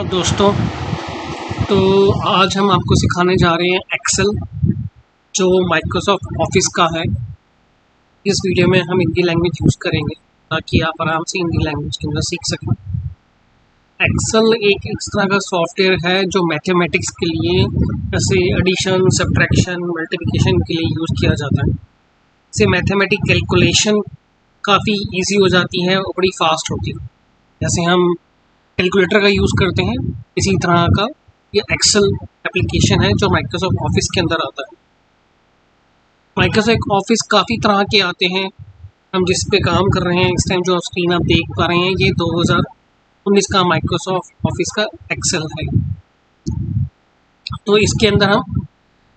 दोस्तों, तो आज हम आपको सिखाने जा रहे हैं एक्सेल जो माइक्रोसॉफ्ट ऑफिस का है। इस वीडियो में हम हिंदी लैंग्वेज यूज़ करेंगे ताकि आप आराम से हिंदी लैंग्वेज के अंदर सीख सकें। एक्सेल एक इस तरह का सॉफ्टवेयर है जो मैथमेटिक्स के लिए, जैसे एडिशन, सब्ट्रैक्शन, मल्टीप्लिकेशन के लिए यूज़ किया जाता है। इससे मैथमेटिक कैलकुलेशन काफ़ी ईजी हो जाती है और बड़ी फास्ट होती है। जैसे हम कैलकुलेटर का यूज़ करते हैं, इसी तरह का ये एक्सेल एप्लीकेशन है जो माइक्रोसॉफ्ट ऑफिस के अंदर आता है। माइक्रोसॉफ्ट ऑफिस काफ़ी तरह के आते हैं। हम जिस पे काम कर रहे हैं इस टाइम, जो स्क्रीन आप देख पा रहे हैं, ये 2019 का माइक्रोसॉफ्ट ऑफिस का एक्सेल है। तो इसके अंदर हम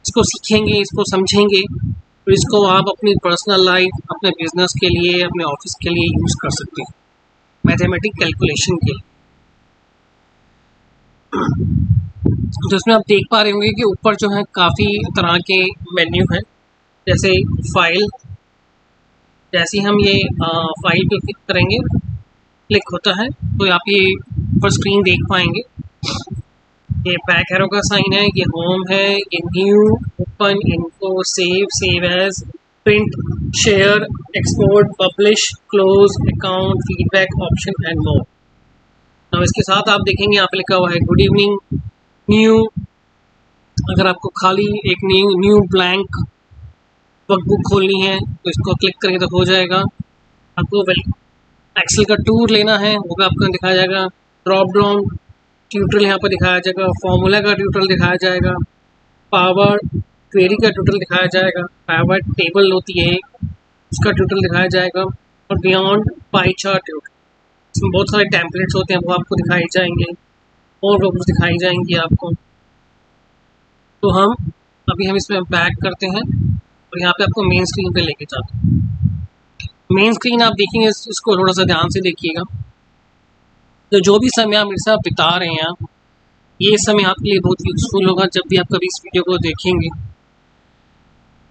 इसको सीखेंगे, इसको समझेंगे, और इसको आप अपनी पर्सनल लाइफ, अपने बिजनेस के लिए, अपने ऑफिस के लिए यूज़ कर सकते हैं मैथमेटिक कैलकुलेशन के लिए। तो इसमें आप देख पा रहे होंगे कि ऊपर जो है काफ़ी तरह के मेन्यू हैं। जैसे फाइल, जैसे हम ये फाइल पे क्लिक करेंगे, क्लिक होता है तो आप ये ऊपर स्क्रीन देख पाएंगे। ये बैक एरो का साइन है, ये होम है, ये new, open, info, save, save as, print, share, export, publish, close, account, feedback, option and more. अब इसके साथ आप देखेंगे यहाँ पे लिखा हुआ है गुड इवनिंग, न्यू। अगर आपको खाली एक न्यू ब्लैंक वर्कबुक खोलनी है तो इसको क्लिक करेंगे तो हो जाएगा। आपको एक्सेल का टूर लेना है, वो भी आपको दिखाया जाएगा। ड्रॉप डाउन ट्यूटोरियल यहाँ पर दिखाया जाएगा, फॉर्मूला का ट्यूटोरियल दिखाया जाएगा, पावर क्वेरी का ट्यूटोरियल दिखाया जाएगा, पावर टेबल होती है उसका ट्यूटोरियल दिखाया जाएगा, और बियॉन्ड पाई चार्ट ट्यूटोरियल। इसमें बहुत सारे टेम्पलेट्स होते हैं, वो आपको दिखाए जाएंगे और वो कुछ दिखाई जाएंगी आपको। तो हम इसमें बैक करते हैं और यहाँ पे आपको मेन स्क्रीन पे लेके जाते हैं। मेन स्क्रीन आप देखेंगे, इसको थोड़ा सा ध्यान से देखिएगा। तो जो भी समय आप मेरे साथ बिता रहे हैं, ये समय आपके लिए बहुत यूज़फुल होगा जब भी आप कभी इस वीडियो को देखेंगे।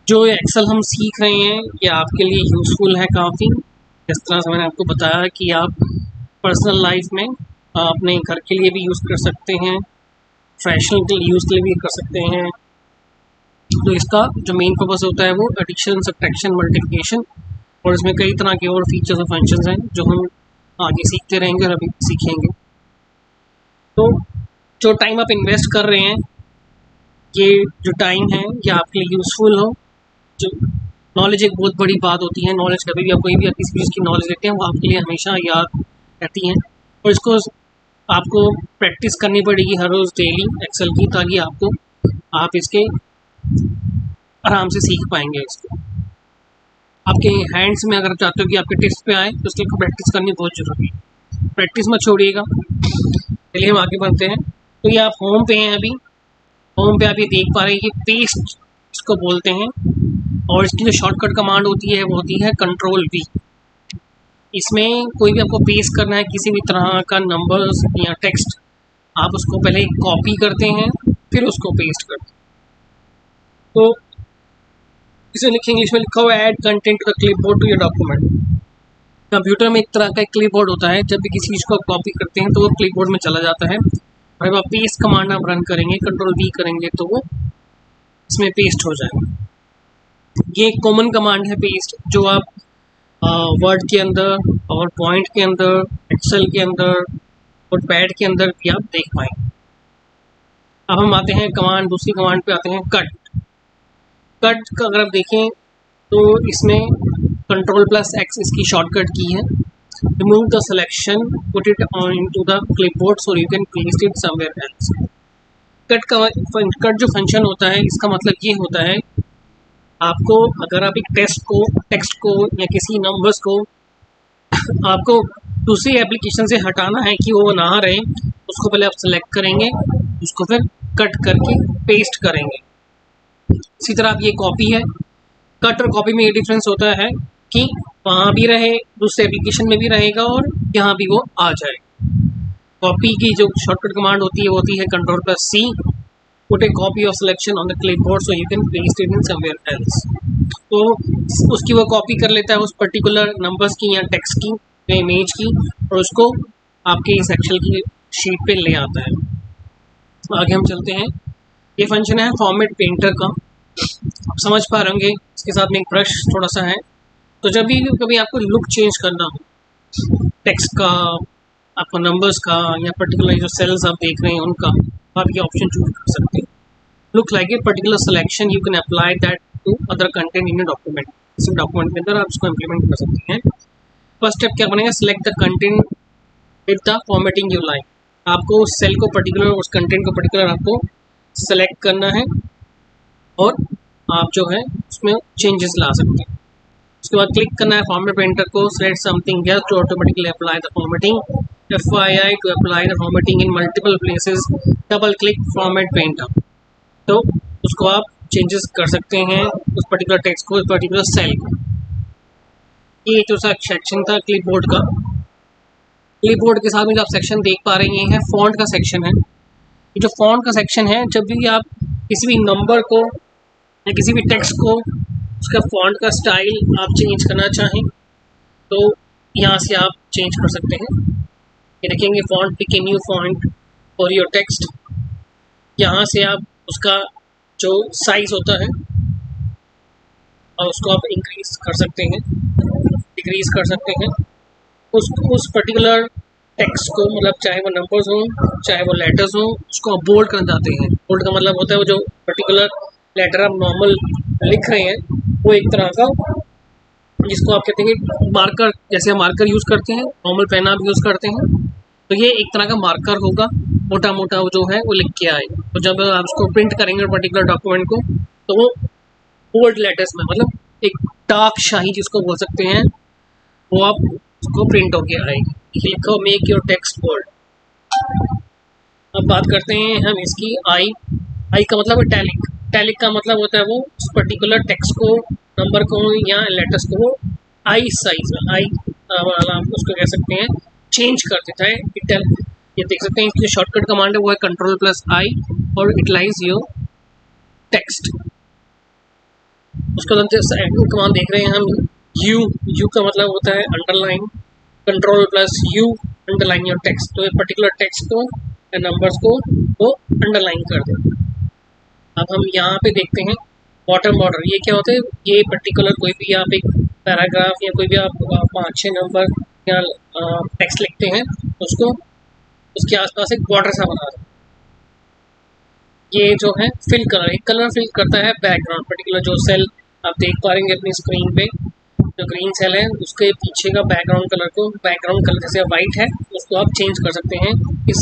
जो एक्सेल हम सीख रहे हैं ये आपके लिए यूज़फुल है काफ़ी। इस तरह से मैंने आपको बताया कि आप पर्सनल लाइफ में अपने घर के लिए भी यूज़ कर सकते हैं, प्रोफेशनल के यूज़ के लिए भी कर सकते हैं। तो इसका जो मेन पर्पस होता है वो एडिशन, सब्ट्रैक्शन, मल्टीप्लिकेशन, और इसमें कई तरह के और फीचर्स और फंक्शंस हैं जो हम आगे सीखते रहेंगे और अभी सीखेंगे। तो जो टाइम आप इन्वेस्ट कर रहे हैं, ये जो टाइम है ये आपके लिए यूज़फुल हो। जो नॉलेज एक बहुत बड़ी बात होती है। नॉलेज कभी भी आप कोई भी किसी चीज़ की नॉलेज लेते हैं वो आपके लिए हमेशा याद रहती हैं, और इसको आपको प्रैक्टिस करनी पड़ेगी हर रोज़ डेली एक्सेल की, ताकि आप इसके आराम से सीख पाएंगे। इसको आपके हैंड्स में अगर चाहते हो कि आपके टेस्ट पे आए तो उसके लिए प्रैक्टिस करनी बहुत ज़रूरी है। प्रैक्टिस मत छोड़िएगा। चलिए हम आगे बढ़ते हैं। तो ये आप होम पे हैं। अभी होम पे आप ये देख पा रहे हैं कि पेस्ट इसको बोलते हैं, और इसकी जो शॉर्टकट कमांड होती है वो होती है कंट्रोल V। इसमें कोई भी आपको पेस्ट करना है किसी भी तरह का नंबर्स या टेक्स्ट, आप उसको पहले कॉपी करते हैं फिर उसको पेस्ट करते हैं। तो इसे लिखेंगे, इंग्लिश में लिखा हुआ है add content to the clipboard to your document. Computer में एक तरह का क्लिपबोर्ड होता है, जब भी किसी चीज़ को आप कॉपी करते हैं तो वो क्लिपबोर्ड में चला जाता है, और जब आप पेस्ट कमांड आप रन करेंगे, कंट्रोल V करेंगे, तो वो इसमें पेस्ट हो जाएगा। ये एक कॉमन कमांड है पेस्ट, जो आप वर्ड के अंदर, पावर पॉइंट के अंदर, एक्सेल के अंदर और पैड के अंदर भी आप देख पाएंगे। अब हम आते हैं दूसरी कमांड पे आते हैं, कट। कट का अगर आप देखें तो इसमें Ctrl+X इसकी शॉर्टकट की है। Remove the selection, put it on into the clipboard so you can paste it somewhere else. Cut जो फंक्शन होता है, इसका मतलब ये होता है, आपको अगर आप एक टेक्स्ट को या किसी नंबर्स को आपको दूसरी एप्लीकेशन से हटाना है कि वो ना रहे, उसको पहले आप सेलेक्ट करेंगे, उसको फिर कट करके पेस्ट करेंगे। इसी तरह आप ये कॉपी है। कट और कॉपी में ये डिफरेंस होता है कि वहाँ भी रहे, दूसरे एप्लीकेशन में भी रहेगा, और यहाँ भी वो आ जाएगा। कॉपी की जो शॉर्टकट कमांड होती है Ctrl+C, put a copy of selection on the clipboard so you can paste it in somewhere else। तो उसकी वो कॉपी कर लेता है उस पर्टिकुलर नंबर्स की या टेक्स्ट की या इमेज की, और उसको आपके इस एक्सेल की शीट पे ले आता है। आगे हम चलते हैं। ये फंक्शन है फॉर्मेट पेंटर का। आप समझ पा रहे होंगे, इसके साथ में एक ब्रश थोड़ा सा है। तो जब भी कभी आपको लुक चेंज करना हो टेक्स्ट का, आपको नंबर्स का, या पर्टिकुलर जो सेल्स आप देख रहे हैं उनका, आप ये ऑप्शन चूज कर सकते हैं। Look like a particular selection you can apply that to other content in a document. इस डॉक्यूमेंट के अंदर आप इसको इम्प्लीमेंट कर सकते हैं। फर्स्ट स्टेप क्या बनेगा, select the content with the formatting you like. आपको उस सेल को पर्टिकुलर, उस कंटेंट को पर्टिकुलर आपको सेलेक्ट करना है और आप जो है उसमें चेंजेस ला सकते हैं। उसके बाद क्लिक करना है फॉर्मेट पेंटर को, select something else to automatically apply the formatting. FYI to apply the formatting in multiple places, double click format painter. तो उसको आप चेंजेस कर सकते हैं उस पर्टिकुलर टेक्स्ट को, उस पर्टिकुलर सेल को। ये जो सा सेक्शन था क्लिपबोर्ड का। क्लिपबोर्ड के साथ में जो आप सेक्शन देख पा रहे हैं ये है फॉन्ट का सेक्शन है। ये जो फॉन्ट का सेक्शन है, जब भी आप किसी भी नंबर को या किसी भी टेक्स्ट को उसका फॉन्ट का स्टाइल आप चेंज करना चाहें तो यहाँ से आप चेंज कर सकते हैं। ये देखेंगे font, pick a new font for your text. यहाँ से आप उसका जो साइज होता है और उसको आप इंक्रीज कर सकते हैं, डिक्रीज कर सकते हैं। उस पर्टिकुलर टेक्स्ट को, मतलब चाहे वो नंबर्स हों चाहे वो लेटर्स हों, उसको आप बोल्ड करना चाहते हैं। बोल्ड का मतलब होता है वो जो पर्टिकुलर लेटर आप नॉर्मल लिख रहे हैं वो एक तरह का, जिसको आप कहते हैं कि मार्कर, जैसे हम मार्कर यूज़ करते हैं, नॉर्मल पेन आप यूज़ करते हैं, तो ये एक तरह का मार्कर होगा, मोटा मोटा वो जो है वो लिख के आएगा। तो जब आप उसको प्रिंट करेंगे पर्टिकुलर डॉक्यूमेंट को तो वो बोल्ड लेटर्स में, मतलब एक डार्क शाही जिसको बोल सकते हैं, वो आप उसको प्रिंट होके आएगी। लिखो मेक योर टेक्स्ट बोल्ड। अब बात करते हैं हम इसकी आई का मतलब है टैलिक। टैलिक का मतलब होता है वो उस पर्टिकुलर टेक्स्ट को, नंबर को या लेटर्स को वो आई साइज में, आई आप उसको कह सकते हैं चेंज कर देता है। ये देख सकते हैं इसकी शॉर्टकट कमांड है वो है Ctrl+I और इटलाइज योर टेक्स्ट। उसके बाद कमांड देख रहे हैं हम यू का मतलब होता है underline. Ctrl+U underline your text. तो ये पर्टिकुलर टेक्स्ट को या नंबर्स को वो अंडरलाइन कर दे। अब हम यहाँ पे देखते हैं बॉटम बॉर्डर। ये क्या होता है, ये पर्टिकुलर कोई भी आप एक पैराग्राफ या कोई भी आप 5-6 नंबर या टेक्स्ट लिखते हैं उसको उसके आसपास एक बॉर्डर सा बना दें। ये जो है फिल कलर, एक कलर फिल करता है बैकग्राउंड। पर्टिकुलर जो सेल आप देख पा रहे हैं अपनी स्क्रीन पे, जो ग्रीन सेल है उसके पीछे का बैकग्राउंड कलर को, बैकग्राउंड कलर जैसे वाइट है उसको आप चेंज कर सकते हैं इस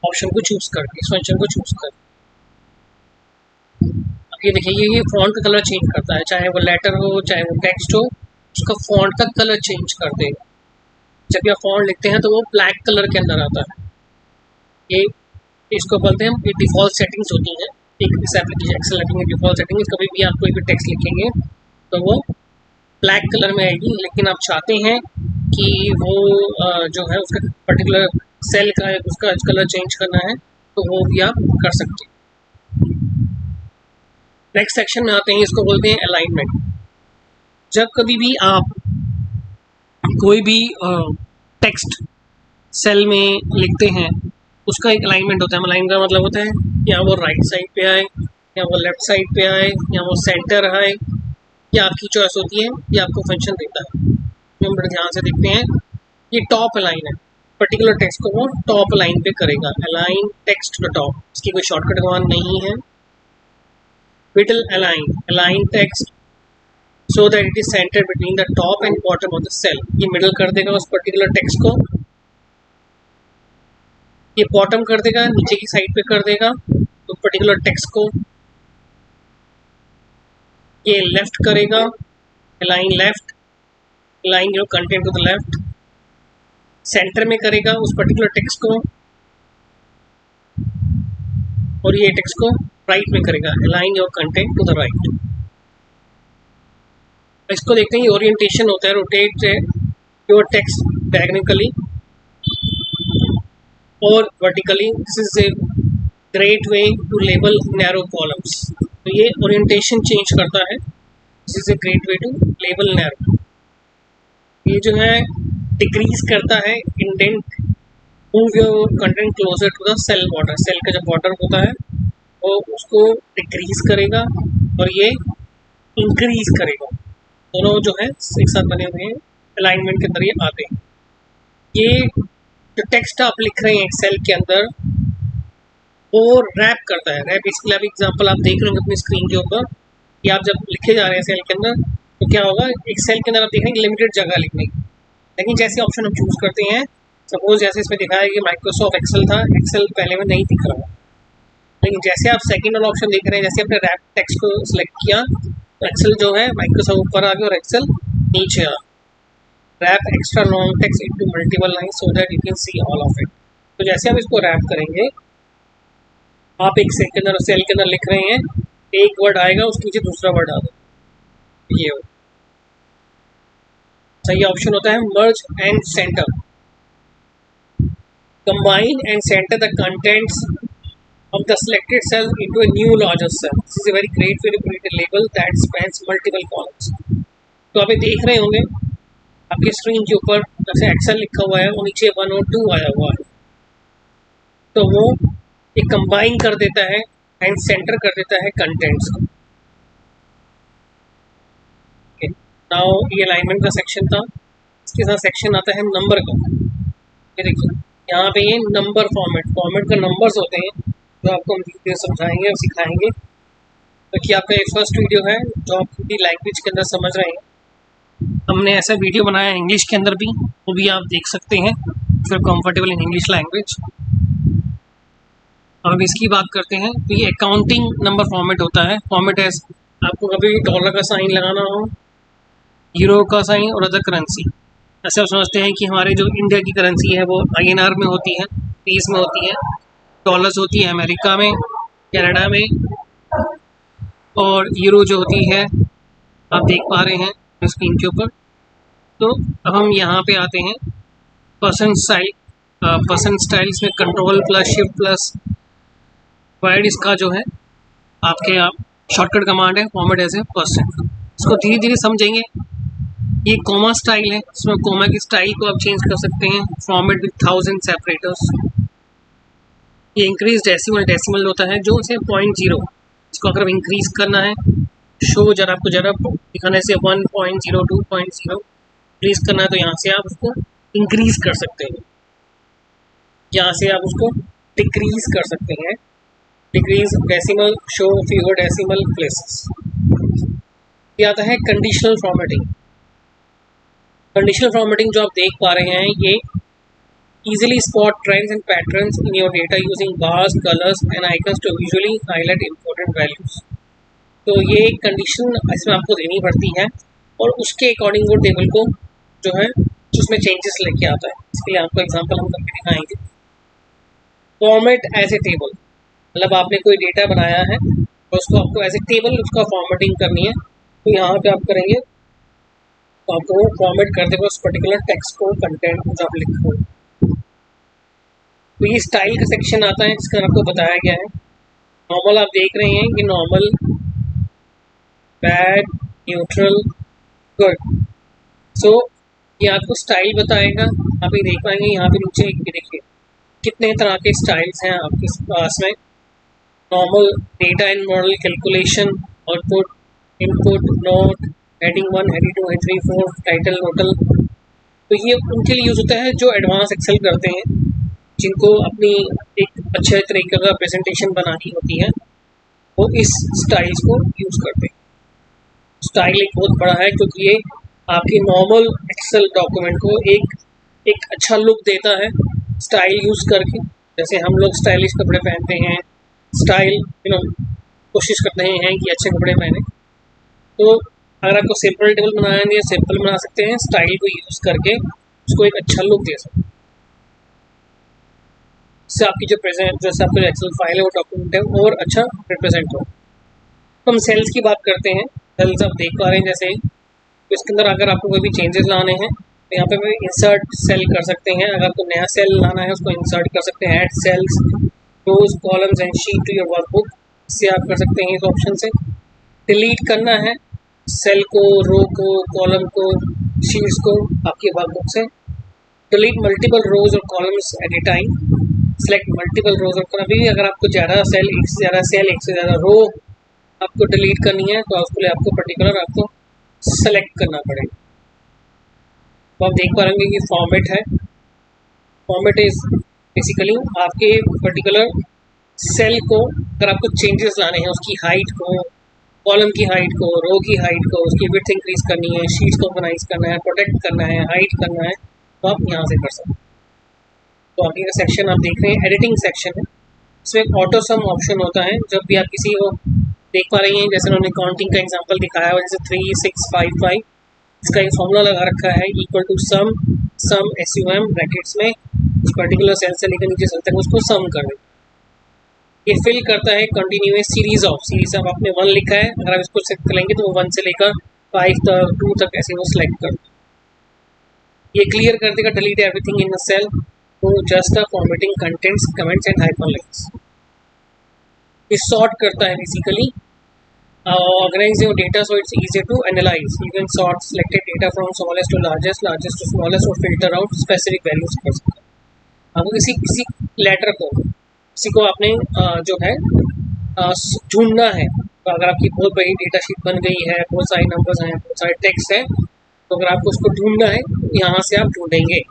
ऑप्शन को चूज करके, इस फंक्शन को चूज कर। अब ये देखिए ये फॉन्ट का कलर चेंज करता है, चाहे वो लेटर हो चाहे वो टेक्स्ट हो, उसका फॉन्ट का कलर चेंज कर देगा। जब आप फॉन्ट लिखते हैं तो वो ब्लैक कलर के अंदर आता है। ये इसको बोलते हैं, ये डिफ़ॉल्ट सेटिंग्स होती हैं एक इस एप्लीकेशन एक्सेल की डिफ़ॉल्ट सेटिंग्स। कभी भी आप कोई भी टेक्स्ट लिखेंगे तो वो ब्लैक कलर में आएगी, लेकिन आप चाहते हैं कि वो जो है उसका पर्टिकुलर सेल का उसका कलर चेंज करना है तो वो भी आप कर सकते हैं। नेक्स्ट सेक्शन में आते हैं, इसको बोलते हैं अलाइनमेंट। जब कभी भी आप कोई भी टेक्स्ट सेल में लिखते हैं उसका एक अलाइनमेंट होता है। अलाइन का मतलब होता है या वो राइट साइड पे आए या वो लेफ्ट साइड पे आए या वो सेंटर आए, या आपकी चॉइस होती है, ये आपको फंक्शन देता है। हम बड़े ध्यान से देखते हैं, ये टॉप अलाइन है, पर्टिकुलर टेक्स्ट को वो टॉप अलाइन पे करेगा। अलाइन टेक्स्ट टू टॉप, इसकी कोई शॉर्टकट कमांड नहीं है। Middle align, align text so that it is centre between the top and bottom of the cell. ये मिडल कर देगा उस पर्टिकुलर टेक्स्ट को, ये बॉटम कर देगा, नीचे की साइड पे कर देगा तो पर्टिकुलर टेक्स्ट को। ये लेफ्ट करेगा, align left, align your content to the left. Centre में करेगा उस पर्टिकुलर टेक्स्ट को, और ये टेक्स्ट को राइट में करेगा, align your content to the right. इसको देखते हैं, ओरिएंटेशन होता है, रोटेट योर टेक्स्ट डायगोनली और vertically. This is a great way to label narrow columns. तो ये ओरिएंटेशन चेंज करता है, this is a great way to label narrow. ये जो है डिक्रीज करता है indent move your content closer to the cell border, cell का जो बॉर्डर होता है वो उसको डिक्रीज करेगा और ये इंक्रीज करेगा, दोनों जो है एक साथ बने हुए हैं, अलाइनमेंट के अंदर ये आते हैं। ये जो टेक्स्ट आप लिख रहे हैं एक सेल के अंदर वो रैप करता है। रैप इसके लिए आप एग्जांपल आप देख रहे होंगे अपनी स्क्रीन के ऊपर कि आप जब लिखे जा रहे हैं सेल के अंदर तो क्या होगा, एक सेल के अंदर आप देख रहे हैं लिमिटेड जगह लिखने की, लेकिन जैसे ऑप्शन हम चूज करते हैं, सपोज जैसे इसमें दिखाया कि माइक्रोसॉफ्ट एक्सेल था, एक्सेल पहले में नहीं दिख रहा, लेकिन जैसे आप सेकंड वाला ऑप्शन देख रहे हैं, जैसे आपने रैप टेक्स्ट को सिलेक्ट किया तो एक्सेल जो है माइक्रोसॉफ्ट ऊपर आ गया और एक्सेल नीचे आ। Wrap extra long text into multiple line so that you can see all of it. तो जैसे हम इसको रैप करेंगे, आप एक सेल के अंदर सेल के अंदर लिख रहे हैं, एक वर्ड आएगा उसके नीचे दूसरा वर्ड आ जाए, ये सही ऑप्शन होता है मर्ज and centre, combine and centre the contents of the selected cell into a new larger cell. This is a very great way to create a label that spans multiple columns. तो आप ये देख रहे होंगे आपकी screen के ऊपर जैसे एक्सेल लिखा हुआ है और नीचे 1 और 2 आया हुआ है, तो वो एक कंबाइन कर देता है एंड सेंटर कर देता है कंटेंट्स को। नाउ ये अलाइनमेंट का सेक्शन था, इसके साथ सेक्शन आता है नंबर का। ये देखिए यहाँ पे ये नंबर फॉर्मेट का नंबर्स होते हैं जो आपको हम धीरे समझाएंगे और सिखाएंगे, क्योंकि आपका ये फर्स्ट वीडियो है जो आप हिंदी लैंग्वेज के अंदर समझ रहे हैं। हमने ऐसा वीडियो बनाया है इंग्लिश के अंदर भी, वो भी आप देख सकते हैं फिर कंफर्टेबल इन इंग्लिश लैंग्वेज। अब इसकी बात करते हैं तो ये अकाउंटिंग नंबर फॉर्मेट होता है। फॉर्मेट है आपको कभी डॉलर का साइन लगाना हो, यूरो का साइन और अदर करेंसी, ऐसे आप समझते हैं कि हमारे जो इंडिया की करेंसी है वो INR में होती है, पीस में होती है, डॉलर्स होती है अमेरिका में, कनाडा में, और यूरो जो होती है आप देख पा रहे हैं स्क्रीन के ऊपर। तो अब हम यहाँ पे आते हैं पर्सन स्टाइल। पर्सन स्टाइल्स में control plus shift plus wide इसका जो है आपके शॉर्टकट कमांड है फॉर्मेट एज ए पर्सन। इसको धीरे धीरे समझेंगे। ये कोमा स्टाइल है, इसमें कोमा की स्टाइल को आप चेंज कर सकते हैं, फॉर्मेट विद 1000 सेपरेटर्स। ये इंक्रीज डेसिमल होता है जो इसे 0.0, इसको अगर इंक्रीज करना है, शो जरा आपको जरा दिखाने से 1.0 2.0 इंक्रीज करना है तो यहाँ से आप उसको इंक्रीज कर सकते हैं, यहाँ से आप उसको डिक्रीज कर सकते हैं, decrease decimal, show fever decimal places. ये आता है कंडीशनल फॉर्मेटिंग। कंडीशनल फॉर्मेटिंग जो आप देख पा रहे हैं, ये easily spot trends and patterns in your data using bars, colors and icons to visually highlight important values। तो ये एक कंडीशन इसमें आपको देनी पड़ती है और उसके अकॉर्डिंग वो टेबल को जो है उसमें चेंजेस लेके आता है। इसके लिए आपको एग्जांपल हम करके दिखाएंगे। फॉर्मेट एज ए टेबल, मतलब आपने कोई डेटा बनाया है और उसको आपको एज ए टेबल उसका फॉर्मेटिंग करनी है, तो यहाँ पे आप करेंगे तो आपको फॉर्मेट कर देगा उस पर्टिकुलर टेक्स्ट को, कंटेंट जो आप लिख रहे हो। तो ये स्टाइल का सेक्शन आता है जिसका आपको बताया गया है। नॉर्मल आप देख रहे हैं कि नॉर्मल, बैड, न्यूट्रल, गुड। सो ये आपको स्टाइल बताएगा। आप ये देख पाएंगे यहाँ पे नीचे देखिए कितने तरह के स्टाइल्स हैं आपके पास में। Normal, data and model, calculation, output, input, note, heading 1, heading 2, heading 3, 4, title, total. तो ये उनके लिए यूज़ होता है जो एडवांस एक्सेल करते हैं, जिनको अपनी एक अच्छे तरीके का प्रेजेंटेशन बनानी होती है, वो इस स्टाइल्स को यूज़ करते हैं। स्टाइल एक बहुत बड़ा है क्योंकि ये आपके नॉर्मल एक्सेल डॉक्यूमेंट को एक अच्छा लुक देता है स्टाइल यूज़ करके। जैसे हम लोग स्टाइलिश कपड़े पहनते हैं, स्टाइल कोशिश करते हैं कि अच्छे कपड़े पहने। तो अगर आपको सिंपल टेबल बनाना है या सिंपल बना सकते हैं, स्टाइल को यूज़ करके उसको एक अच्छा लुक दे सकते हैं, इससे आपकी जो जैसे आपका एक्सेल फाइल है वो डॉक्यूमेंट है और अच्छा रिप्रेजेंट हो। तो हम सेल्स की बात करते हैं। सेल्स आप देख पा रहे हैं जैसे तो इसके अंदर अगर आपको कोई भी चेंजेस लाने हैं तो यहाँ पे भी इंसर्ट सेल कर सकते हैं। अगर आपको नया सेल लाना है उसको इंसर्ट कर सकते हैं, add cells, rows, columns and sheet to your workbook, इससे आप कर सकते हैं इस ऑप्शन से। डिलीट करना है सेल को, रो को, कॉलम को, शीट्स को आपकी वर्कबुक से, डिलीट मल्टीपल रोज और columns at a time, select multiple rows और कॉलम। भी अगर आपको ज़्यादा सेल, एक से ज़्यादा सेल, एक से ज़्यादा रो आपको डिलीट करनी है तो उसके लिए आपको पर्टिकुलर आपको सेलेक्ट करना पड़ेगा। तो आप देख पा रहे कि फॉर्मेट है। फॉर्मेट इज बेसिकली आपके पर्टिकुलर सेल को अगर आपको चेंजेस लाने हैं, उसकी हाइट को, कॉलम की हाइट को, रो की हाइट को, उसकी विड्थ इंक्रीज करनी है, शीट्स को ऑर्गेनाइज करना है, प्रोटेक्ट करना है, हाइड करना है, तो आप यहाँ से कर सकते हैं। तो आगे का सेक्शन आप देख रहे हैं एडिटिंग सेक्शन है। इसमें एक ऑटो सम ऑप्शन होता है। जब भी आप किसी को देख पा रही हैं, जैसे उन्होंने काउंटिंग का एग्जांपल दिखाया हुआ, जैसे 3 6 5 5, इसका एक फॉर्मूला लगा रखा है equal to sum SUM brackets में इस पर्टिकुलर सेल से लेकर नीचे सेल तक उसको सम कर दें। ये फिल करता है कंटिन्यूअस सीरीज अब आपने 1 लिखा है, अगर आप इसको सेलेक्ट करेंगे तो वो 1 से लेकर 5 तक 2 तक ऐसे वो सिलेक्ट कर। ये क्लियर कर देगा delete everything in the cell तो just the formatting contents comments and hyperlinks. ये सॉर्ट करता है basically, organize your data so it's easier to analyze. You can sort selected data from smallest to largest, largest to smallest, और filter out specific values कर सकते हैं। आपको किसी letter को, किसी को आपने जो है ढूंढना है, तो अगर आपकी बहुत बड़ी डेटा शीट बन गई है, बहुत सारे नंबर्स हैं, बहुत सारे टेक्स्ट है, तो अगर आपको उसको ढूंढना है यहाँ से आप ढूंढेंगे।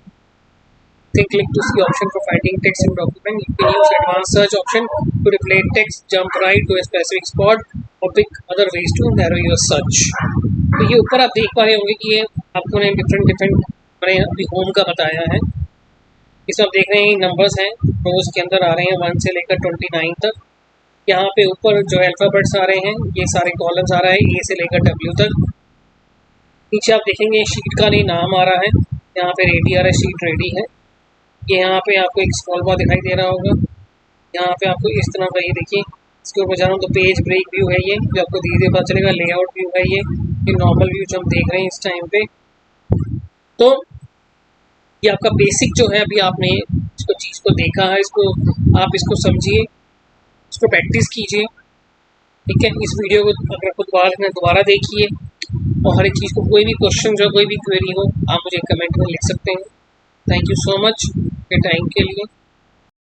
Click to see option for finding text in document. You can use advanced search option to replay text, jump right to a specific spot, और pick other ways to narrow your search. तो ये ऊपर आप देख पा रहे होंगे कि ये आपको ने डिफरेंट मैंने अभी होम का बताया है। इसमें आप देख रहे हैं नंबर्स हैं, रोज के अंदर आ रहे हैं 1 से लेकर 29 तक। यहाँ पे ऊपर जो अल्फ़ाबेट्स आ रहे हैं, ये सारे कॉलम्स आ रहा है A से लेकर W तक। नीचे आप देखेंगे शीट का नहीं नाम आ रहा है, यहाँ पे रेडी आ रहा है, शीट रेडी है। ये यहाँ पे आपको एक स्क्रॉल बार दिखाई दे रहा होगा, यहाँ पे आपको इस तरह का, ये देखिए इसके ऊपर जा रहा हूँ तो पेज ब्रेक व्यू है, ये जो आपको धीरे धीरे पता चलेगा। लेआउट व्यू है, ये नॉर्मल व्यू जो हम देख रहे हैं इस टाइम पे। तो ये आपका बेसिक जो है, अभी आपने इसको चीज़ को देखा है, इसको आप इसको समझिए, इसको प्रैक्टिस कीजिए, ठीक है। इस वीडियो को अगर आपको दोबारा देखिए, और हर एक चीज़ को कोई भी क्वेश्चन हो, कोई भी क्वेरी हो, आप मुझे कमेंट में लिख सकते हैं। थैंक यू सो मच के टाइम के लिए।